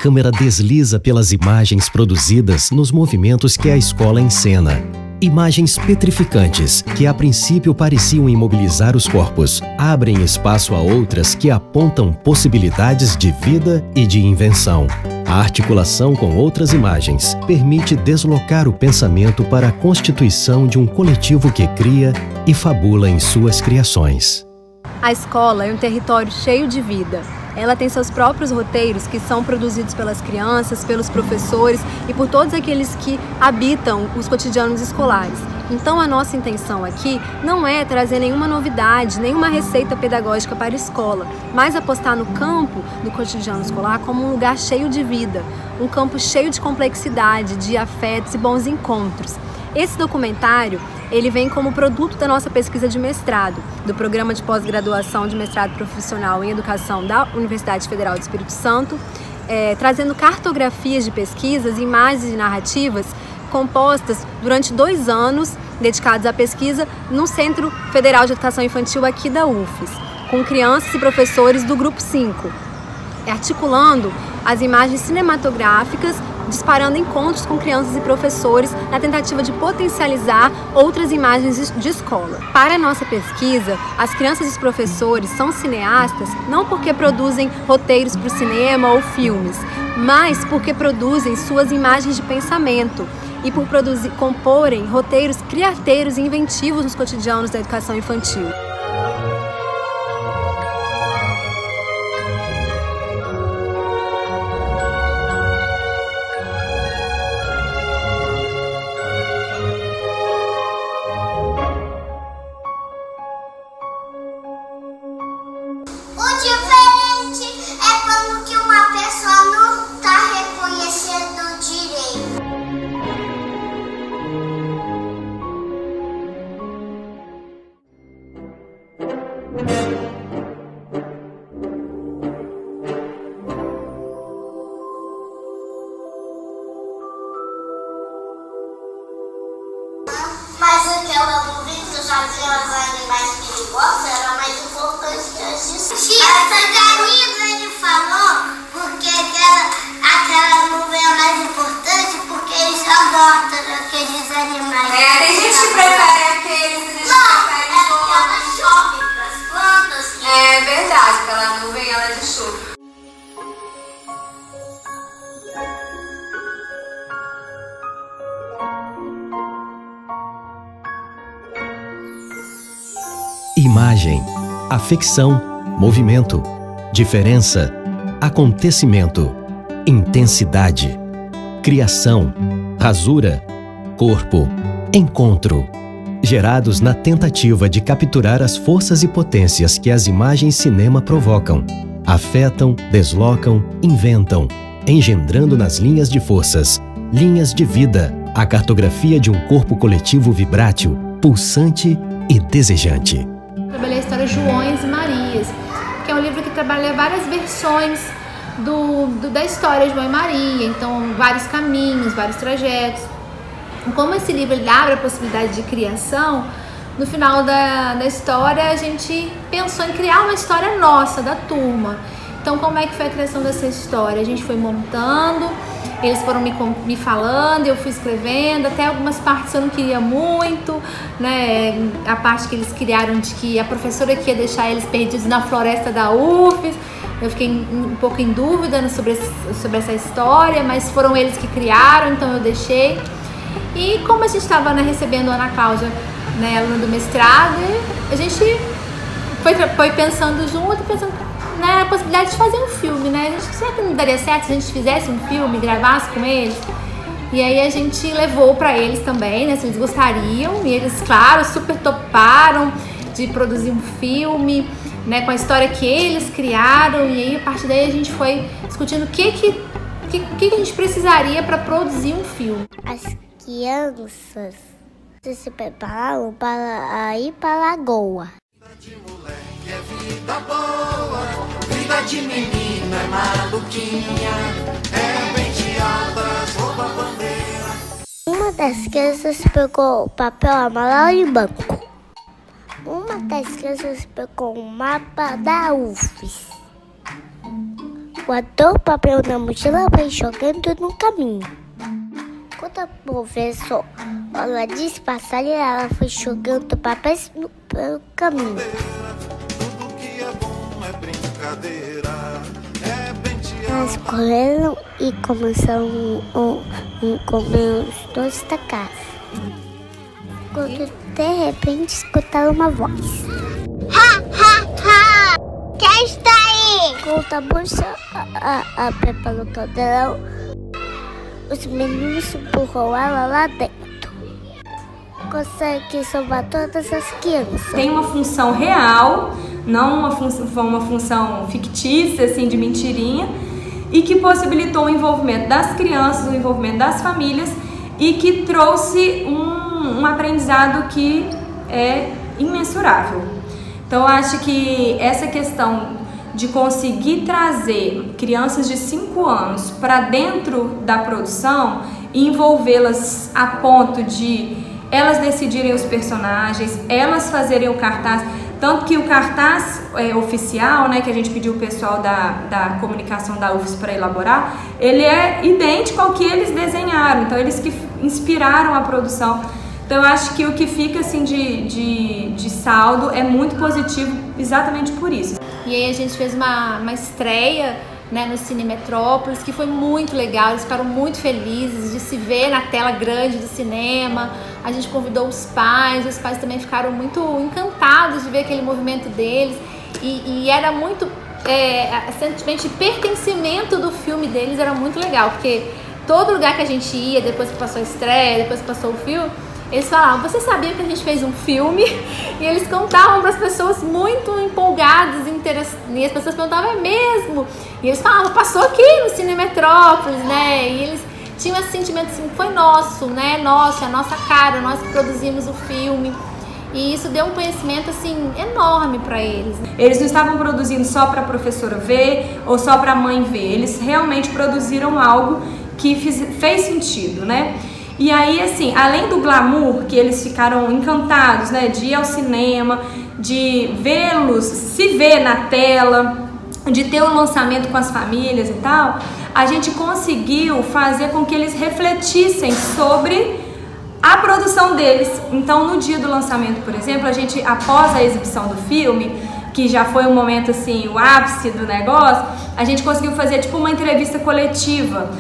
câmera desliza pelas imagens produzidas nos movimentos que a escola encena. Imagens petrificantes, que a princípio pareciam imobilizar os corpos, abrem espaço a outras que apontam possibilidades de vida e de invenção. A articulação com outras imagens permite deslocar o pensamento para a constituição de um coletivo que cria e fabula em suas criações. A escola é um território cheio de vida. Ela tem seus próprios roteiros que são produzidos pelas crianças, pelos professores e por todos aqueles que habitam os cotidianos escolares. Então a nossa intenção aqui não é trazer nenhuma novidade, nenhuma receita pedagógica para a escola, mas apostar no campo do cotidiano escolar como um lugar cheio de vida, um campo cheio de complexidade, de afetos e bons encontros. Esse documentário, ele vem como produto da nossa pesquisa de mestrado, do Programa de Pós-Graduação de Mestrado Profissional em Educação da Universidade Federal do Espírito Santo, trazendo cartografias de pesquisas, imagens e narrativas compostas durante 2 anos dedicados à pesquisa no Centro Federal de Educação Infantil aqui da UFES, com crianças e professores do Grupo 5, articulando as imagens cinematográficas, disparando encontros com crianças e professores na tentativa de potencializar outras imagens de escola. Para a nossa pesquisa, as crianças e os professores são cineastas não porque produzem roteiros para o cinema ou filmes, mas porque produzem suas imagens de pensamento e por comporem roteiros criativos e inventivos nos cotidianos da educação infantil. Mas o que eu amo ver que eu já vi os animais perigosos era mais importante que a justiça. Essa galinha ele falou porque aquela nuvem é mais importante porque eles só gostam daqueles animais. Tem gente que prefere aqueles, tem gente que prefere porque ela chove para as plantas. É verdade, aquela nuvem ela é de chuva. Imagem, afecção, movimento, diferença, acontecimento, intensidade, criação, rasura, corpo, encontro, gerados na tentativa de capturar as forças e potências que as imagens cinema provocam, afetam, deslocam, inventam, engendrando nas linhas de forças, linhas de vida, a cartografia de um corpo coletivo vibrátil, pulsante e desejante. Trabalhei a história Joões e Marias, que é um livro que trabalha várias versões da história de João e Maria, então vários caminhos, vários trajetos. Como esse livro ele abre a possibilidade de criação, no final da história a gente pensou em criar uma história nossa, da turma. Então como é que foi a criação dessa história? A gente foi montando, eles foram me falando, eu fui escrevendo, até algumas partes eu não queria muito, né? A parte que eles criaram de que a professora que ia deixar eles perdidos na floresta da UFES, eu fiquei um pouco em dúvida sobre essa história, mas foram eles que criaram, então eu deixei. E como a gente estava recebendo a Ana Cláudia, né, aluna do mestrado, a gente foi pensando junto, a possibilidade de fazer um filme, né? Será que não daria certo se a gente fizesse um filme, gravasse com eles? E aí a gente levou para eles também, né? Se eles gostariam, e eles, claro, super toparam de produzir um filme, né? Com a história que eles criaram, e aí a partir daí a gente foi discutindo o que a gente precisaria para produzir um filme. As crianças se preparam para ir para a lagoa. De moleque é vida boa, vida de menina é maluquinha, é penteadas, rouba bandeira. Uma das crianças pegou papel amarelo e branco. Uma das crianças pegou um mapa da UFES. guardou o papel na mochila e foi jogando no caminho. Quando a professora ela disse passar, ela foi jogando papéis pelo caminho. Tudo que é bom é brincadeira, é pentear. Elas correram e começaram a comer os doces da casa. Quando de repente escutaram uma voz. Ha, ha, ha! Quem está aí? Quando a moça a Peppa no caldeirão, os meninos empurram ela lá dentro. Consegue salvar todas as crianças. Tem uma função real, não uma função fictícia, assim, de mentirinha, e que possibilitou o envolvimento das crianças, o envolvimento das famílias, e que trouxe um aprendizado que é imensurável. Então, eu acho que essa questão de conseguir trazer crianças de 5 anos para dentro da produção e envolvê-las a ponto de elas decidirem os personagens, elas fazerem o cartaz, tanto que o cartaz oficial, né, que a gente pediu o pessoal da comunicação da UFES para elaborar, ele é idêntico ao que eles desenharam, então eles que inspiraram a produção. Então eu acho que o que fica assim de saldo é muito positivo exatamente por isso. E aí a gente fez uma estreia, né, no Cine Metrópolis, que foi muito legal, eles ficaram muito felizes de se ver na tela grande do cinema. A gente convidou os pais também ficaram muito encantados de ver aquele movimento deles, e era muito, sentimento de pertencimento do filme deles era muito legal, porque todo lugar que a gente ia, depois que passou a estreia, depois que passou o filme, eles falavam, você sabia que a gente fez um filme? E eles contavam para as pessoas muito empolgadas, e as pessoas perguntavam, é mesmo? E eles falavam, passou aqui no Cine Metrópolis, né? E eles tinham esse sentimento assim, foi nosso, né? Nosso, é a nossa cara, nós que produzimos o filme. E isso deu um conhecimento assim enorme para eles. Eles não estavam produzindo só para a professora ver ou só para a mãe ver. Eles realmente produziram algo que fez sentido, né? E aí, assim, além do glamour, que eles ficaram encantados, né, de ir ao cinema, de vê-los, se ver na tela, de ter um lançamento com as famílias e tal, a gente conseguiu fazer com que eles refletissem sobre a produção deles. Então, no dia do lançamento, por exemplo, a gente, após a exibição do filme, que já foi um momento, assim, o ápice do negócio, a gente conseguiu fazer, tipo, uma entrevista coletiva,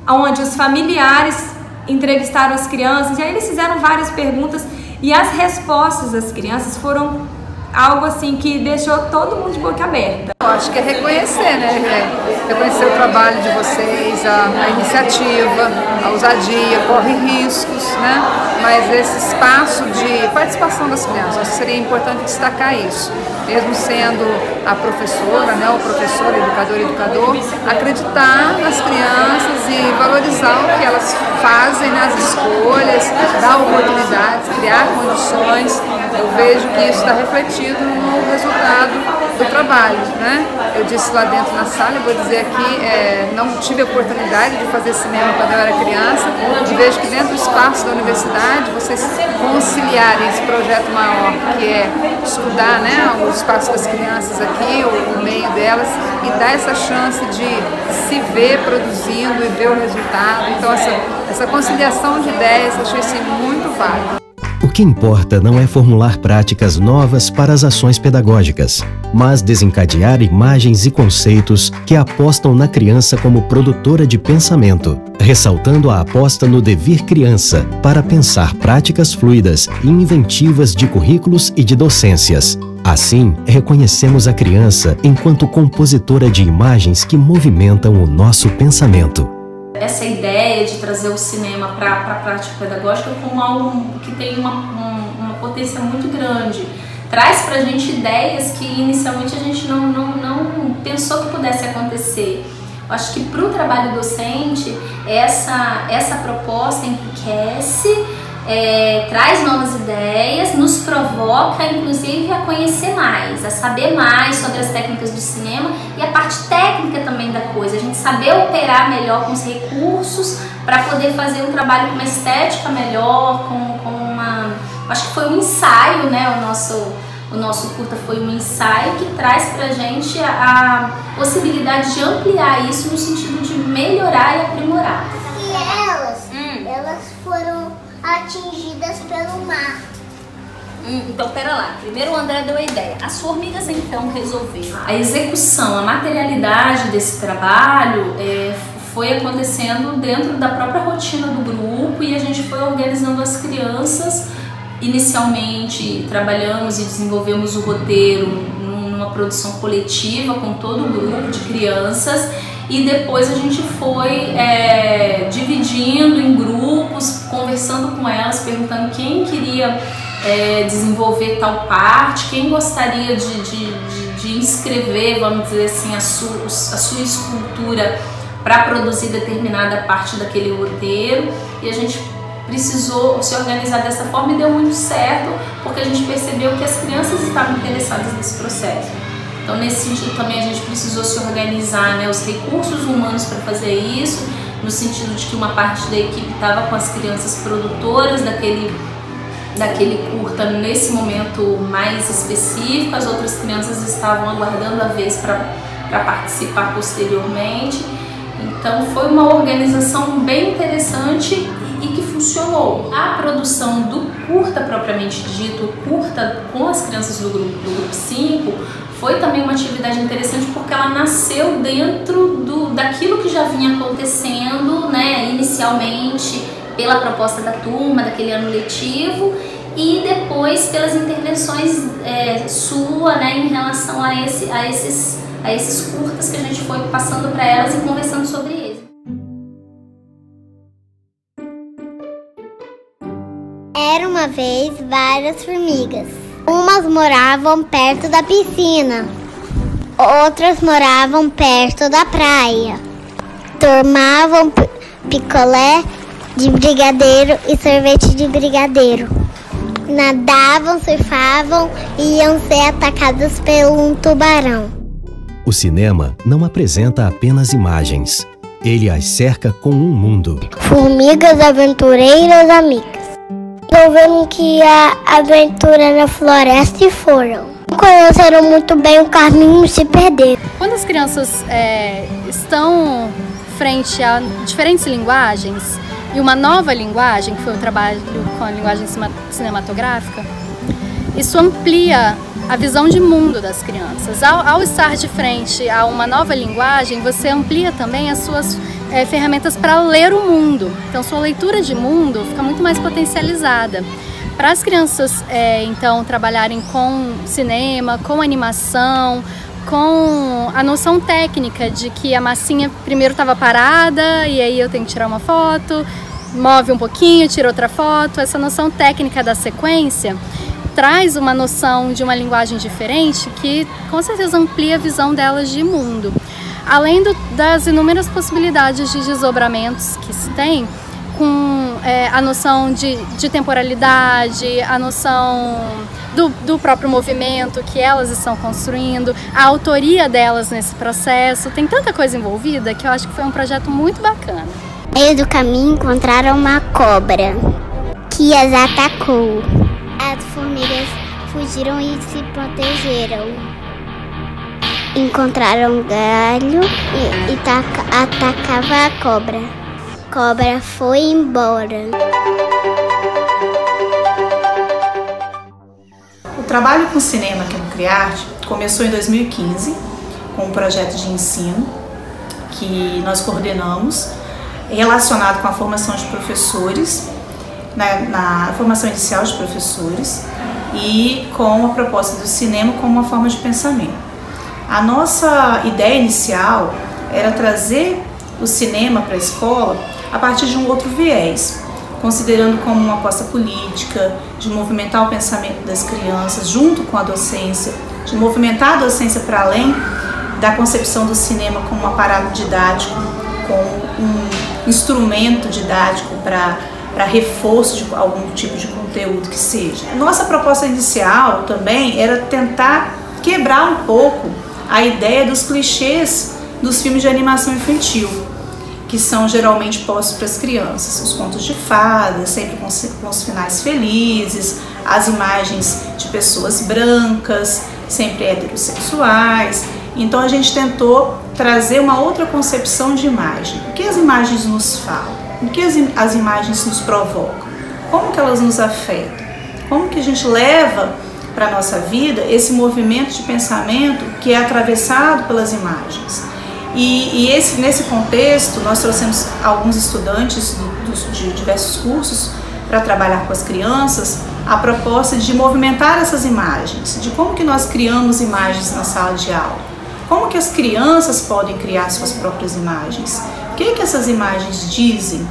onde os familiares entrevistaram as crianças, e aí eles fizeram várias perguntas, e as respostas das crianças foram algo assim que deixou todo mundo de boca aberta. Eu acho que é reconhecer, né? Reconhecer o trabalho de vocês, a iniciativa, a ousadia, corre riscos, né? Mas esse espaço de participação das crianças, acho que seria importante destacar isso. Mesmo sendo a professora, né, o professor, educador, acreditar nas crianças e valorizar o que elas fazem nas escolhas, dar oportunidades, criar condições. Eu vejo que isso está refletido no resultado do trabalho, né? Eu disse lá dentro na sala, eu vou dizer aqui, não tive a oportunidade de fazer cinema quando eu era criança, e vejo que dentro do espaço da universidade, vocês conciliarem esse projeto maior, que é estudar, né, o espaço das crianças aqui, o meio delas, e dar essa chance de se ver produzindo e ver o resultado. Então essa conciliação de ideias, eu achei assim, muito válida. O que importa não é formular práticas novas para as ações pedagógicas, mas desencadear imagens e conceitos que apostam na criança como produtora de pensamento, ressaltando a aposta no devir criança para pensar práticas fluidas e inventivas de currículos e de docências. Assim, reconhecemos a criança enquanto compositora de imagens que movimentam o nosso pensamento. Essa ideia de trazer o cinema para a prática pedagógica como algo que tem uma potência muito grande. Traz para a gente ideias que inicialmente a gente não pensou que pudesse acontecer. Eu acho que para o trabalho docente, essa proposta enriquece, traz novas ideias, nos provoca inclusive a conhecer mais, a saber mais sobre as técnicas do cinema e a parte técnica também da coisa, a gente saber operar melhor com os recursos para poder fazer um trabalho com uma estética melhor, com uma... Acho que foi um ensaio, né, O nosso curta foi um ensaio que traz pra gente a possibilidade de ampliar isso no sentido de melhorar e aprimorar. E elas foram atingidas pelo mar. Então, pera lá. Primeiro o André deu a ideia. As formigas, então, resolveram. A execução, a materialidade desse trabalho foi acontecendo dentro da própria rotina do grupo e a gente foi organizando as crianças. Inicialmente, trabalhamos e desenvolvemos o roteiro numa produção coletiva com todo o grupo de crianças e depois a gente foi dividindo em grupos, conversando com elas, perguntando quem queria desenvolver tal parte, quem gostaria de inscrever, vamos dizer assim, a sua escultura para produzir determinada parte daquele roteiro, e a gente precisou se organizar dessa forma e deu muito certo, porque a gente percebeu que as crianças estavam interessadas nesse processo. Então, nesse sentido também a gente precisou se organizar, né, os recursos humanos para fazer isso, no sentido de que uma parte da equipe estava com as crianças produtoras daquele curta nesse momento mais específico, as outras crianças estavam aguardando a vez para participar posteriormente. Então foi uma organização bem interessante e que funcionou. A produção do curta propriamente dito, o curta com as crianças do grupo 5, foi também uma atividade interessante porque ela nasceu dentro daquilo que já vinha acontecendo, né, inicialmente pela proposta da turma, daquele ano letivo, e depois pelas intervenções sua, né, em relação a esses curtas que a gente foi passando para elas e conversando sobre eles. Era uma vez várias formigas. Umas moravam perto da piscina, outras moravam perto da praia. Tomavam picolé de brigadeiro e sorvete de brigadeiro. Nadavam, surfavam e iam ser atacadas por um tubarão. O cinema não apresenta apenas imagens. Ele as cerca com um mundo. Formigas aventureiras amigas. Resolveram que a aventura na floresta e foram. Não conheceram muito bem o caminho e se perderam. Quando as crianças estão frente a diferentes linguagens e uma nova linguagem, que foi o trabalho com a linguagem cinematográfica, isso amplia a visão de mundo das crianças. Ao estar de frente a uma nova linguagem, você amplia também as suas ferramentas para ler o mundo. Então, sua leitura de mundo fica muito mais potencializada. Para as crianças, então, trabalharem com cinema, com animação, com a noção técnica de que a massinha primeiro estava parada e aí eu tenho que tirar uma foto, move um pouquinho, tira outra foto. Essa noção técnica da sequência traz uma noção de uma linguagem diferente que com certeza amplia a visão delas de mundo. Além das inúmeras possibilidades de desdobramentos que se tem, com a noção de temporalidade, a noção do próprio movimento que elas estão construindo, a autoria delas nesse processo. Tem tanta coisa envolvida que eu acho que foi um projeto muito bacana. No meio do caminho encontraram uma cobra que as atacou. As formigas fugiram e se protegeram. Encontraram um galho e atacava a cobra. A cobra foi embora. O trabalho com cinema aqui no CRIARTE começou em 2015 com um projeto de ensino que nós coordenamos relacionado com a formação de professores, na formação inicial de professores e com a proposta do cinema como uma forma de pensamento. A nossa ideia inicial era trazer o cinema para a escola a partir de um outro viés, considerando como uma aposta política, de movimentar o pensamento das crianças junto com a docência, de movimentar a docência para além da concepção do cinema como um aparato didático, como um instrumento didático para reforço de algum tipo de conteúdo que seja. A nossa proposta inicial também era tentar quebrar um pouco a ideia dos clichês dos filmes de animação infantil, que são geralmente postos para as crianças. Os contos de fadas, sempre com os finais felizes, as imagens de pessoas brancas, sempre heterossexuais. Então a gente tentou trazer uma outra concepção de imagem. O que as imagens nos falam? O que as imagens nos provocam? Como que elas nos afetam? Como que a gente leva para a nossa vida esse movimento de pensamento que é atravessado pelas imagens? E nesse contexto, nós trouxemos alguns estudantes de diversos cursos para trabalhar com as crianças a proposta de movimentar essas imagens, de como que nós criamos imagens na sala de aula, como que as crianças podem criar suas próprias imagens, o que essas imagens dizem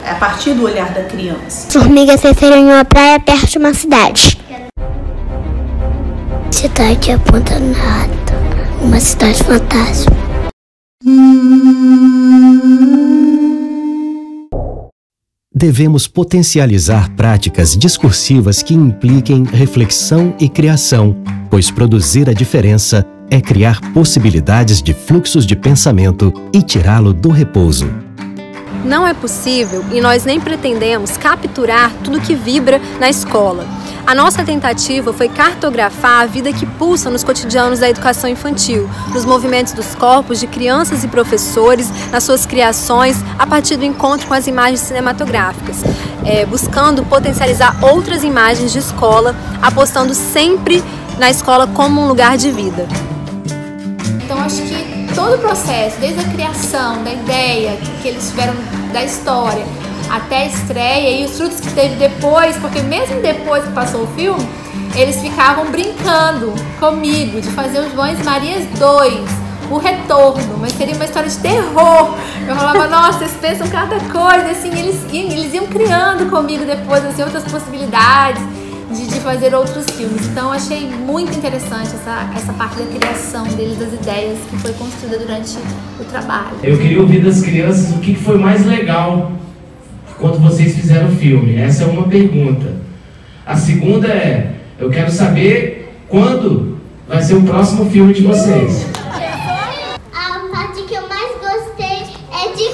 a partir do olhar da criança. Formigas cresceram em uma praia perto de uma cidade. Cidade abandonada, uma cidade fantasma. Devemos potencializar práticas discursivas que impliquem reflexão e criação, pois produzir a diferença é criar possibilidades de fluxos de pensamento e tirá-lo do repouso. Não é possível e nós nem pretendemos capturar tudo que vibra na escola. A nossa tentativa foi cartografar a vida que pulsa nos cotidianos da educação infantil, nos movimentos dos corpos de crianças e professores, nas suas criações, a partir do encontro com as imagens cinematográficas, buscando potencializar outras imagens de escola, apostando sempre na escola como um lugar de vida. Então acho que todo o processo, desde a criação, da ideia que eles tiveram da história, até a estreia e os frutos que teve depois, porque mesmo depois que passou o filme, eles ficavam brincando comigo de fazer os João e Marias 2, o retorno, mas seria uma história de terror. Eu falava, nossa, vocês pensam cada coisa, assim, eles iam criando comigo depois, assim, outras possibilidades de fazer outros filmes. Então eu achei muito interessante essa parte da criação deles, das ideias que foi construída durante o trabalho. Eu queria ouvir das crianças o que foi mais legal quando vocês fizeram o filme. Essa é uma pergunta. A segunda é, eu quero saber quando vai ser o próximo filme de vocês. A parte que eu mais gostei é de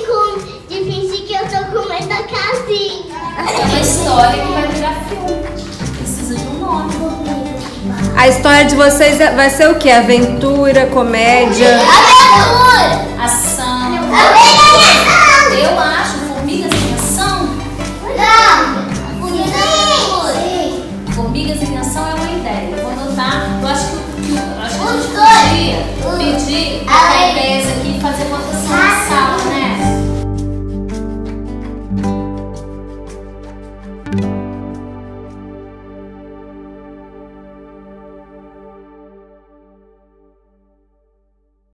fingir que eu tô com medo da casinha. É uma história que vai virar filme. Precisa de um nome. A história de vocês vai ser o quê? Aventura, comédia? Aventura! Ação. Aventura! Eu acho Formigas em Ação. Não!